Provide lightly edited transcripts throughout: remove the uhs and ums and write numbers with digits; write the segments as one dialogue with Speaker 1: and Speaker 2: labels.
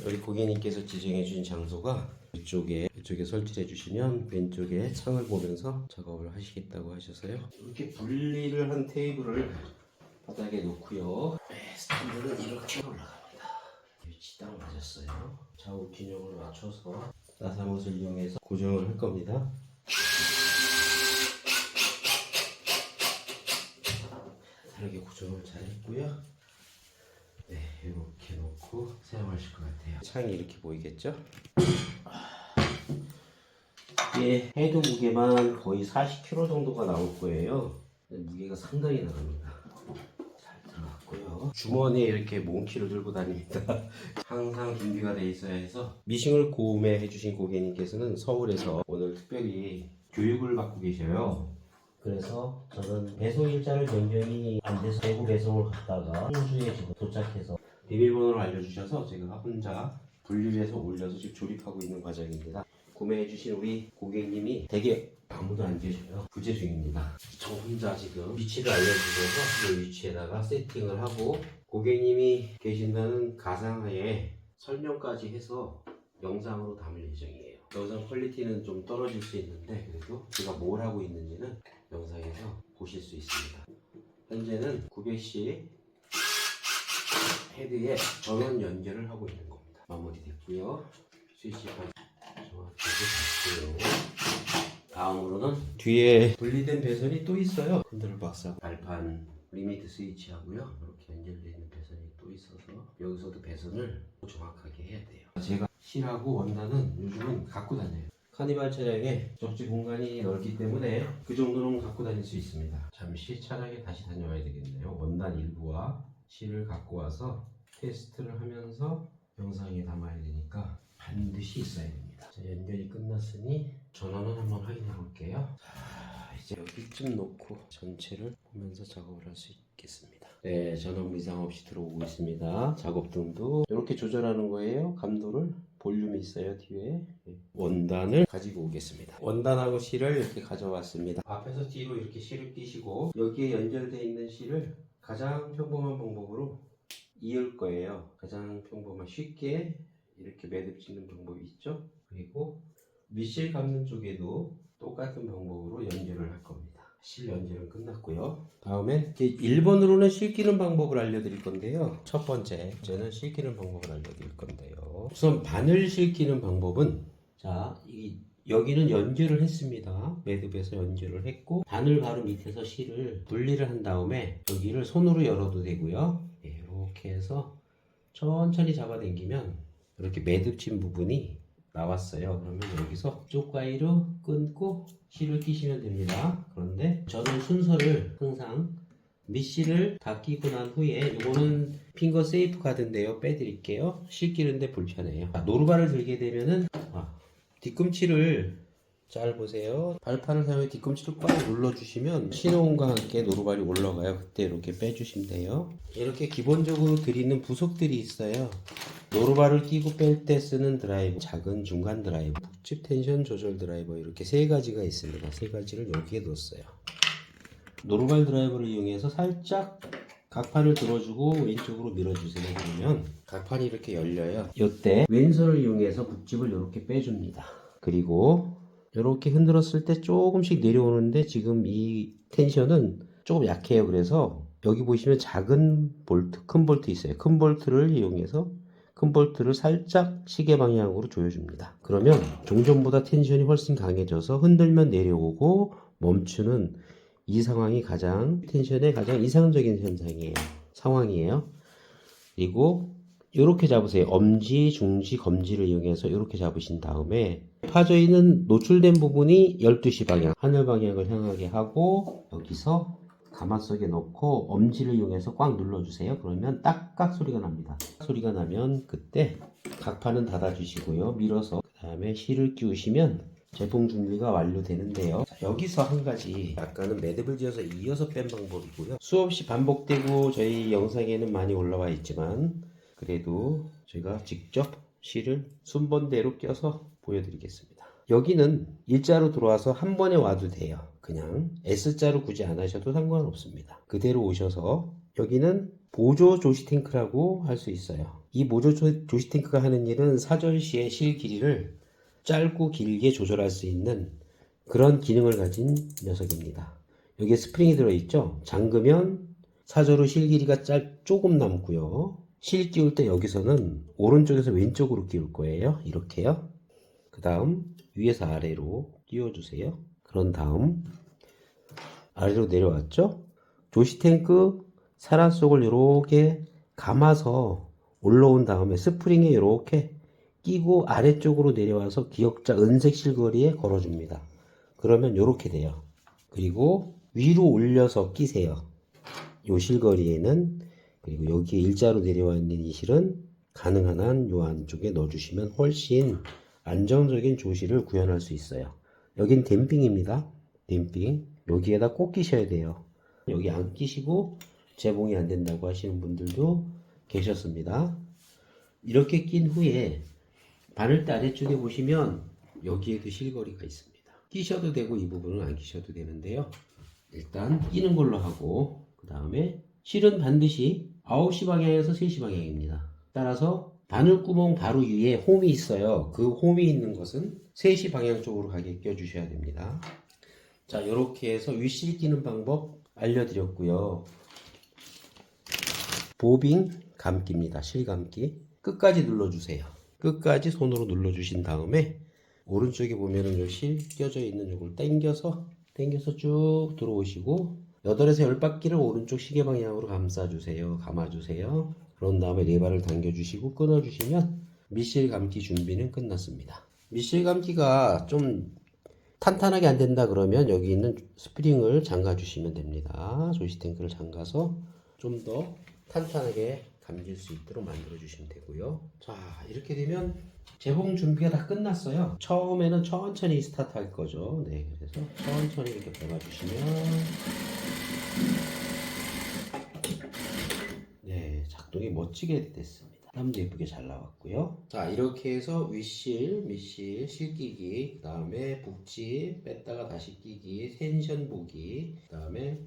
Speaker 1: 우리 고객님께서 지정해 주신 장소가 이쪽에 설치해 주시면 왼쪽에 창을 보면서 작업을 하시겠다고 하셔서요. 이렇게 분리를 한 테이블을 바닥에 놓고요. 스탠드는 이렇게 올라갑니다. 위치 딱 맞았어요. 좌우 균형을 맞춰서 나사못을 이용해서 고정을 할 겁니다. 다르게 고정을 잘 했고요. 네, 이렇게 놓고 사용하실 것 같아요. 창이 이렇게 보이겠죠? 이게 헤드 무게만 거의 40kg 정도가 나올 거예요. 무게가 상당히 나갑니다. 잘 들어갔고요. 주머니에 이렇게 몽키를 들고 다닙니다. 항상 준비가 돼 있어야 해서 미싱을 구매해 주신 고객님께서는 서울에서 오늘 특별히 교육을 받고 계셔요. 그래서 저는 배송 일자를 변경이 안 돼서 대구 배송을 갔다가 홍주에 지금 도착해서 비밀번호를 알려주셔서 제가 혼자 분리해서 올려서 지금 조립하고 있는 과정입니다. 구매해주신 우리 고객님이 되게 아무도 안 계셔요. 부재 중입니다. 저 혼자 지금 위치를 알려주셔서 그 위치에다가 세팅을 하고 고객님이 계신다는 가상하에 설명까지 해서 영상으로 담을 예정이에요. 영상 퀄리티는 좀 떨어질 수 있는데 그래도 제가 뭘 하고 있는지는 영상에서 보실 수 있습니다. 현재는 900C 헤드에 전원 연결을 하고 있는 겁니다. 마무리됐고요. 스위치까지 정확하게 됐고요. 다음으로는 뒤에 분리된 배선이 또 있어요. 컨트롤 박스하고 발판 리미트 스위치하고요. 이렇게 연결되어 있는 배선이 또 있어서 여기서도 배선을 정확하게 해야 돼요. 제가 실하고 원단은 요즘은 갖고 다녀요. 카니발 차량에 적지 공간이 넓기 때문에 그 정도는 갖고 다닐 수 있습니다. 잠시 차량에 다시 다녀와야 되겠네요. 원단 일부와 실을 갖고 와서 테스트를 하면서 영상에 담아야 되니까 반드시 있어야 됩니다. 자, 연결이 끝났으니 전원을 한번 확인해 볼게요. 자, 이제 여기쯤 놓고 전체를 보면서 작업을 할 수 있겠습니다. 네, 전원 이상 없이 들어오고 있습니다. 작업등도 이렇게 조절하는 거예요. 감도를 볼륨이 있어요. 뒤에 원단을 가지고 오겠습니다. 원단하고 실을 이렇게 가져왔습니다. 앞에서 뒤로 이렇게 실을 끼시고 여기에 연결되어 있는 실을 가장 평범한 방법으로 이을 거예요. 가장 평범한 쉽게 이렇게 매듭 짓는 방법이 있죠. 그리고 밑실 감는 쪽에도 똑같은 방법으로 연결을 할 겁니다. 실 연결은 끝났고요. 다음엔 1번으로는 실 끼는 방법을 알려드릴 건데요. 첫 번째는 실 끼는 방법을 알려드릴 건데요. 우선 바늘 실 끼는 방법은 자, 여기는 연결을 했습니다. 매듭에서 연결을 했고 바늘 바로 밑에서 실을 분리를 한 다음에 여기를 손으로 열어도 되고요. 이렇게 해서 천천히 잡아당기면 이렇게 매듭진 부분이 나왔어요. 그러면 여기서 쪽가위로 끊고 실을 끼시면 됩니다. 그런데 저는 순서를 항상 밑실을 다 끼고 난 후에 이거는 핑거 세이프 가드인데요. 빼드릴게요. 실 끼는데 불편해요. 노루발을 들게 되면은 뒤꿈치를 잘 보세요. 발판을 사용해 뒤꿈치를 꽉 눌러주시면 신호음과 함께 노루발이 올라가요. 그때 이렇게 빼주시면 돼요. 이렇게 기본적으로 드리는 부속들이 있어요. 노루발을 끼고 뺄 때 쓰는 드라이버, 작은 중간 드라이버, 북집 텐션 조절 드라이버 이렇게 세 가지가 있습니다. 세 가지를 여기에 넣었어요. 노루발 드라이버를 이용해서 살짝 각판을 들어주고 왼쪽으로 밀어주세요. 그러면 각판이 이렇게 열려요. 이때 왼손을 이용해서 북집을 이렇게 빼줍니다. 그리고 이렇게 흔들었을 때 조금씩 내려오는데 지금 이 텐션은 조금 약해요. 그래서 여기 보시면 작은 볼트, 큰 볼트 있어요. 큰 볼트를 이용해서 큰 볼트를 살짝 시계 방향으로 조여줍니다. 그러면 종전보다 텐션이 훨씬 강해져서 흔들면 내려오고 멈추는 이 상황이 텐션의 가장 이상적인 상황이에요. 그리고 이렇게 잡으세요. 엄지, 중지, 검지를 이용해서 이렇게 잡으신 다음에 파져있는 노출된 부분이 12시 방향, 하늘 방향을 향하게 하고 여기서 가마 속에 넣고 엄지를 이용해서 꽉 눌러주세요. 그러면 딱깍 소리가 납니다. 소리가 나면 그때 각판은 닫아주시고요. 밀어서 그 다음에 실을 끼우시면 제품 준비가 완료되는데요. 자, 여기서 한 가지 아까는 매듭을 지어서 이어서 뺀 방법이고요. 수없이 반복되고 저희 영상에는 많이 올라와 있지만 그래도 제가 직접 실을 순번대로 껴서 보여드리겠습니다. 여기는 일자로 들어와서 한 번에 와도 돼요. 그냥 S자로 굳이 안 하셔도 상관없습니다. 그대로 오셔서 여기는 보조 조시 탱크라고 할 수 있어요. 이 모조 조시 탱크가 하는 일은 사절 시에 실 길이를 짧고 길게 조절할 수 있는 그런 기능을 가진 녀석입니다. 여기에 스프링이 들어있죠. 잠그면 사절로 실 길이가 조금 남고요. 실 끼울 때 여기서는 오른쪽에서 왼쪽으로 끼울 거예요. 이렇게요. 그 다음 위에서 아래로 끼워주세요. 그런 다음 아래로 내려왔죠. 조시 탱크 사라 속을 이렇게 감아서 올라온 다음에 스프링에 이렇게 끼고 아래쪽으로 내려와서 기역자 은색 실거리에 걸어줍니다. 그러면 이렇게 돼요. 그리고 위로 올려서 끼세요. 요 실거리에는. 그리고 여기에 일자로 내려와 있는 이 실은 가능한 한 요 안쪽에 넣어주시면 훨씬 안정적인 조시를 구현할 수 있어요. 여긴 댐핑입니다. 댐핑. 여기에다 꼭 끼셔야 돼요. 여기 안 끼시고 재봉이 안 된다고 하시는 분들도 계셨습니다. 이렇게 낀 후에 바늘대 아래쪽에 보시면 여기에도 실거리가 있습니다. 끼셔도 되고 이 부분은 안 끼셔도 되는데요. 일단 끼는 걸로 하고 그 다음에 실은 반드시 9시 방향에서 3시 방향입니다. 따라서 바늘구멍 바로 위에 홈이 있어요. 그 홈이 있는 것은 3시 방향 쪽으로 가게 껴주셔야 됩니다. 자, 이렇게 해서 윗실 끼는 방법 알려드렸고요. 보빙 감기입니다. 실감기. 끝까지 눌러주세요. 끝까지 손으로 눌러주신 다음에 오른쪽에 보면은 요 실 껴져 있는 요걸 당겨서 쭉 들어오시고 8에서 10바퀴를 오른쪽 시계 방향으로 감아주세요. 그런 다음에 레바를 당겨주시고 끊어주시면 밑실 감기 준비는 끝났습니다. 밑실 감기가 좀 탄탄하게 안 된다 그러면 여기 있는 스프링을 잠가 주시면 됩니다. 조시 탱크를 잠가서 좀 더 탄탄하게 감길 수 있도록 만들어 주시면 되고요. 자, 이렇게 되면 재봉 준비가 다 끝났어요. 처음에는 천천히 스타트 할 거죠. 네, 그래서 천천히 이렇게 밟아 주시면 네, 작동이 멋지게 됐습니다. 땀도 예쁘게 잘 나왔고요. 자, 이렇게 해서 윗실, 밑실, 실끼기, 그 다음에 북지 뺐다가 다시 끼기, 텐션 보기, 그 다음에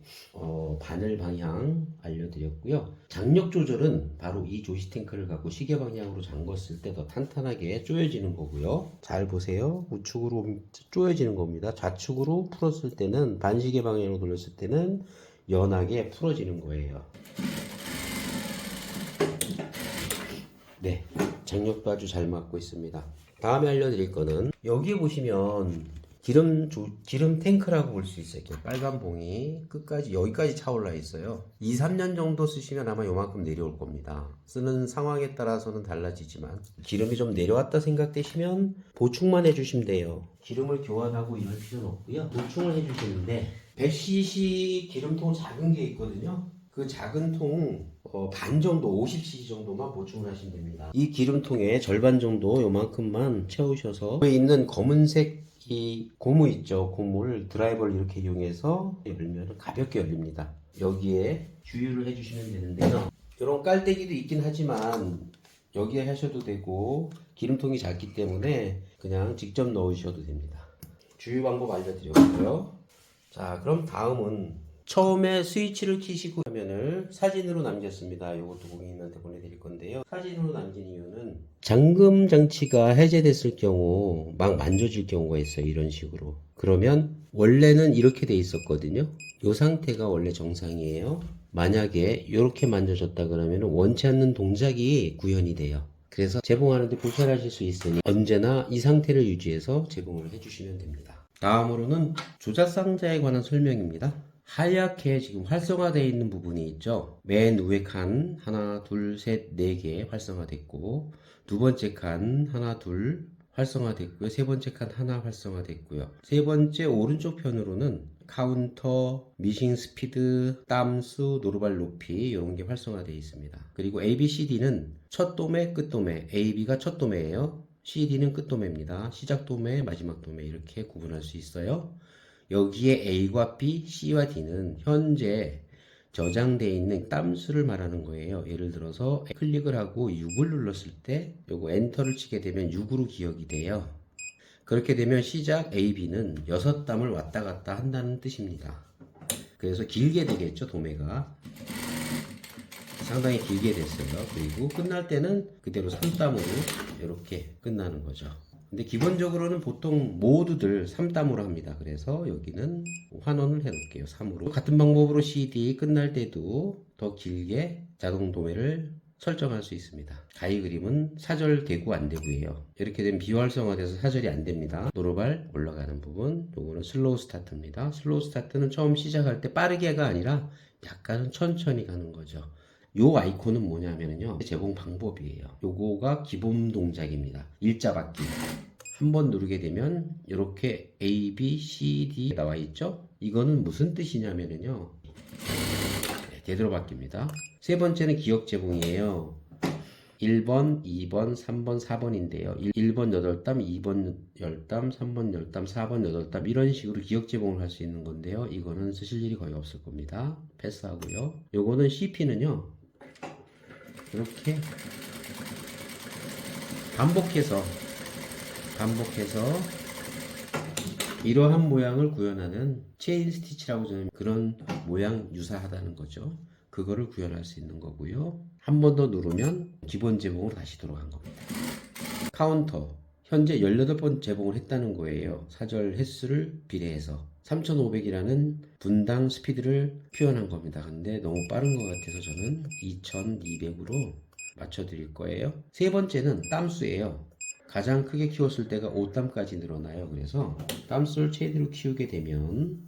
Speaker 1: 바늘 방향 알려드렸고요. 장력 조절은 바로 이 조시 탱크를 갖고 시계 방향으로 잠궜을 때 더 탄탄하게 조여지는 거고요. 잘 보세요. 우측으로 조여지는 겁니다. 좌측으로 풀었을 때는 반시계 방향으로 돌렸을 때는 연하게 풀어지는 거예요. 네, 장력도 아주 잘 맞고 있습니다. 다음에 알려드릴 거는 여기 보시면 기름 탱크라고 볼 수 있어요. 이렇게 빨간 봉이 끝까지 여기까지 차올라 있어요. 2, 3년 정도 쓰시면 아마 요만큼 내려올 겁니다. 쓰는 상황에 따라서는 달라지지만 기름이 좀 내려왔다 생각되시면 보충만 해주시면 돼요. 기름을 교환하고 이럴 필요는 없고요. 보충을 해주시는데 100cc 기름통 작은 게 있거든요. 그 작은 통 반 정도 50cc 정도만 보충을 하시면 됩니다. 이 기름통에 절반 정도 요만큼만 채우셔서 위에 있는 검은색 이 고무 있죠. 고무를 드라이버를 이렇게 이용해서 열면 가볍게 열립니다. 여기에 주유를 해주시면 되는데요. 이런 깔때기도 있긴 하지만 여기에 하셔도 되고 기름통이 작기 때문에 그냥 직접 넣으셔도 됩니다. 주유 방법 알려드렸고요. 자, 그럼 다음은 처음에 스위치를 켜시고 화면을 사진으로 남겼습니다. 이것도 고객님한테 보내드릴 건데요. 사진으로 남긴 이유는 잠금 장치가 해제됐을 경우 막 만져질 경우가 있어요. 이런 식으로. 그러면 원래는 이렇게 돼 있었거든요. 이 상태가 원래 정상이에요. 만약에 이렇게 만져졌다 그러면 원치 않는 동작이 구현이 돼요. 그래서 재봉하는데 불편하실 수 있으니 언제나 이 상태를 유지해서 재봉을 해주시면 됩니다. 다음으로는 조작 상자에 관한 설명입니다. 하얗게 지금 활성화되어 있는 부분이 있죠. 맨 위에 칸 하나 둘 셋 네 개 활성화됐고 두 번째 칸 하나 둘 활성화됐고요. 세 번째 칸 하나 활성화됐고요. 세 번째 오른쪽 편으로는 카운터, 미싱 스피드, 땀수, 노루발 높이 이런 게 활성화되어 있습니다. 그리고 ABCD는 첫 도매, 끝 도매. AB가 첫 도매예요. CD는 끝 도매입니다. 시작 도매, 마지막 도매 이렇게 구분할 수 있어요. 여기에 A과 B, C와 D는 현재 저장되어 있는 땀수를 말하는 거예요. 예를 들어서 클릭을 하고 6을 눌렀을 때 요거 엔터를 치게 되면 6으로 기억이 돼요. 그렇게 되면 시작 AB는 6땀을 왔다 갔다 한다는 뜻입니다. 그래서 길게 되겠죠, 도매가. 상당히 길게 됐어요. 그리고 끝날 때는 그대로 3땀으로 이렇게 끝나는 거죠. 근데 기본적으로는 보통 모두들 3땀으로 합니다. 그래서 여기는 환원을 해 놓을게요. 3으로. 같은 방법으로 CD 끝날 때도 더 길게 자동 도매를 설정할 수 있습니다. 가위 그림은 사절 되고 안 되고예요. 이렇게 되면 비활성화돼서 사절이 안 됩니다. 노루발 올라가는 부분, 요거는 슬로우 스타트입니다. 슬로우 스타트는 처음 시작할 때 빠르게가 아니라 약간은 천천히 가는 거죠. 요 아이콘은 뭐냐면요, 제공 방법이에요. 요거가 기본 동작입니다. 일자 받기. 한번 누르게 되면 이렇게 A, B, C, D 나와 있죠. 이거는 무슨 뜻이냐면요, 제대로 바뀝니다. 세 번째는 기억 제공이에요. 1번, 2번, 3번, 4번인데요. 1번 8땀, 2번 10땀, 3번 10땀, 4번 8땀 이런 식으로 기억 제공을 할 수 있는 건데요. 이거는 쓰실 일이 거의 없을 겁니다. 패스하고요. 요거는 CP는요, 이렇게 반복해서 이러한 모양을 구현하는 체인 스티치라고 저는 그런 모양 유사하다는 거죠. 그거를 구현할 수 있는 거고요. 한 번 더 누르면 기본 제봉으로 다시 돌아간 겁니다. 카운터 현재 18번 제봉을 했다는 거예요. 사절 횟수를 비례해서 3500이라는 분당 스피드를 표현한 겁니다. 근데 너무 빠른 것 같아서 저는 2200으로 맞춰 드릴 거예요. 세 번째는 땀수예요. 가장 크게 키웠을 때가 5땀까지 늘어나요. 그래서 땀수를 최대로 키우게 되면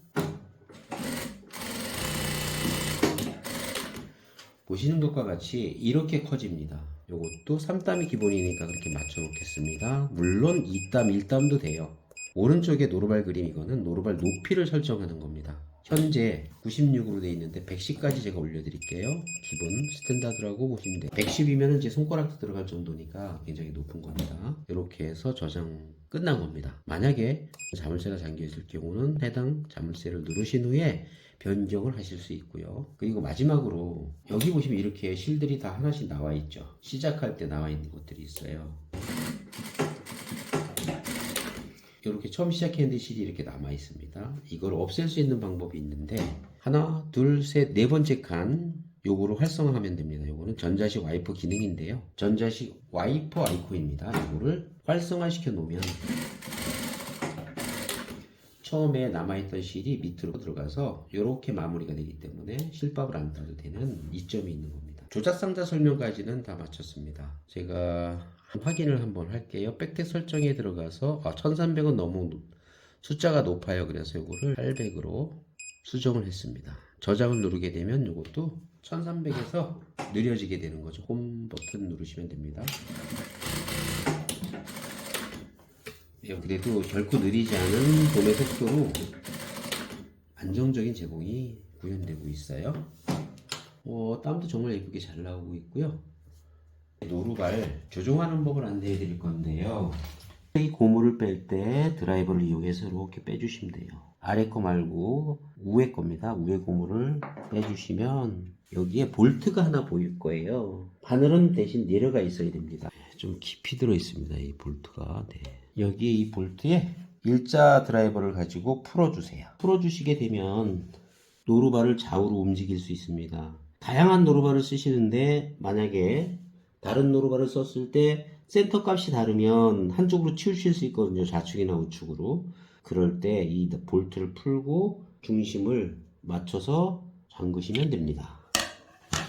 Speaker 1: 보시는 것과 같이 이렇게 커집니다. 요것도 3땀이 기본이니까 그렇게 맞춰 놓겠습니다. 물론 2땀, 1땀도 돼요. 오른쪽에 노루발 그림, 이거는 노루발 높이를 설정하는 겁니다. 현재 96으로 되어 있는데 110까지 제가 올려드릴게요. 기본 스탠다드라고 보시면 돼요. 110이면 제 손가락도 들어갈 정도니까 굉장히 높은 겁니다. 이렇게 해서 저장 끝난 겁니다. 만약에 자물쇠가 잠겨 있을 경우는 해당 자물쇠를 누르신 후에 변경을 하실 수 있고요. 그리고 마지막으로 여기 보시면 이렇게 실들이 다 하나씩 나와 있죠. 시작할 때 나와 있는 것들이 있어요. 이렇게 처음 시작했는데 실이 이렇게 남아 있습니다. 이걸 없앨 수 있는 방법이 있는데 하나, 둘, 셋, 네 번째 칸 요거로 활성화하면 됩니다. 요거는 전자식 와이퍼 기능인데요. 전자식 와이퍼 아이콘입니다. 요거를 활성화시켜 놓으면 처음에 남아있던 실이 밑으로 들어가서 이렇게 마무리가 되기 때문에 실밥을 안 따도 되는 이점이 있는 겁니다. 조작상자 설명까지는 다 마쳤습니다. 제가 확인을 한번 할게요. 백택 설정에 들어가서 1300은 너무 숫자가 높아요. 그래서 이거를 800으로 수정을 했습니다. 저장을 누르게 되면 이것도 1300에서 느려지게 되는 거죠. 홈 버튼 누르시면 됩니다. 그래도 결코 느리지 않은 도매 속도로 안정적인 제공이 구현되고 있어요. 땀도 정말 예쁘게 잘 나오고 있고요. 노루발 조종하는 법을 안내해 드릴 건데요. 이 고무를 뺄 때 드라이버를 이용해서 이렇게 빼주시면 돼요. 아래 거 말고 위에 겁니다. 위에 고무를 빼주시면 여기에 볼트가 하나 보일 거예요. 바늘은 대신 내려가 있어야 됩니다. 좀 깊이 들어 있습니다. 이 볼트가. 네. 여기에 이 볼트에 일자 드라이버를 가지고 풀어주세요. 풀어주시게 되면 노루발을 좌우로 움직일 수 있습니다. 다양한 노루발을 쓰시는데 만약에 다른 노루발을 썼을 때 센터 값이 다르면 한쪽으로 치우칠 수 있거든요. 좌측이나 우측으로. 그럴 때 이 볼트를 풀고 중심을 맞춰서 잠그시면 됩니다.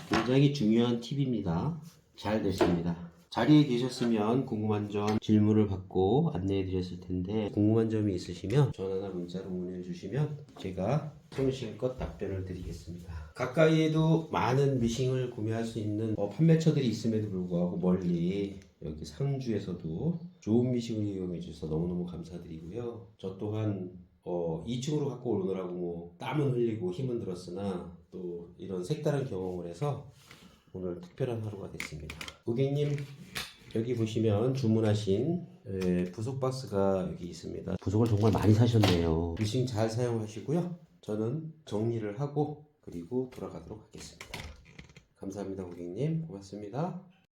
Speaker 1: 굉장히 중요한 팁입니다. 잘 됐습니다. 자리에 계셨으면 궁금한 점 질문을 받고 안내해 드렸을 텐데 궁금한 점이 있으시면 전화나 문자로 문의해 주시면 제가 성실껏 답변을 드리겠습니다. 가까이에도 많은 미싱을 구매할 수 있는 판매처들이 있음에도 불구하고 멀리 여기 상주에서도 좋은 미싱을 이용해 주셔서 너무너무 감사드리고요. 저 또한 2층으로 갖고 오느라고 땀은 흘리고 힘은 들었으나 또 이런 색다른 경험을 해서 오늘 특별한 하루가 됐습니다. 고객님, 여기 보시면 주문하신 부속 박스가 여기 있습니다. 부속을 정말 많이 사셨네요. 미싱 잘 사용하시고요. 저는 정리를 하고 그리고 돌아가도록 하겠습니다. 감사합니다, 고객님. 고맙습니다.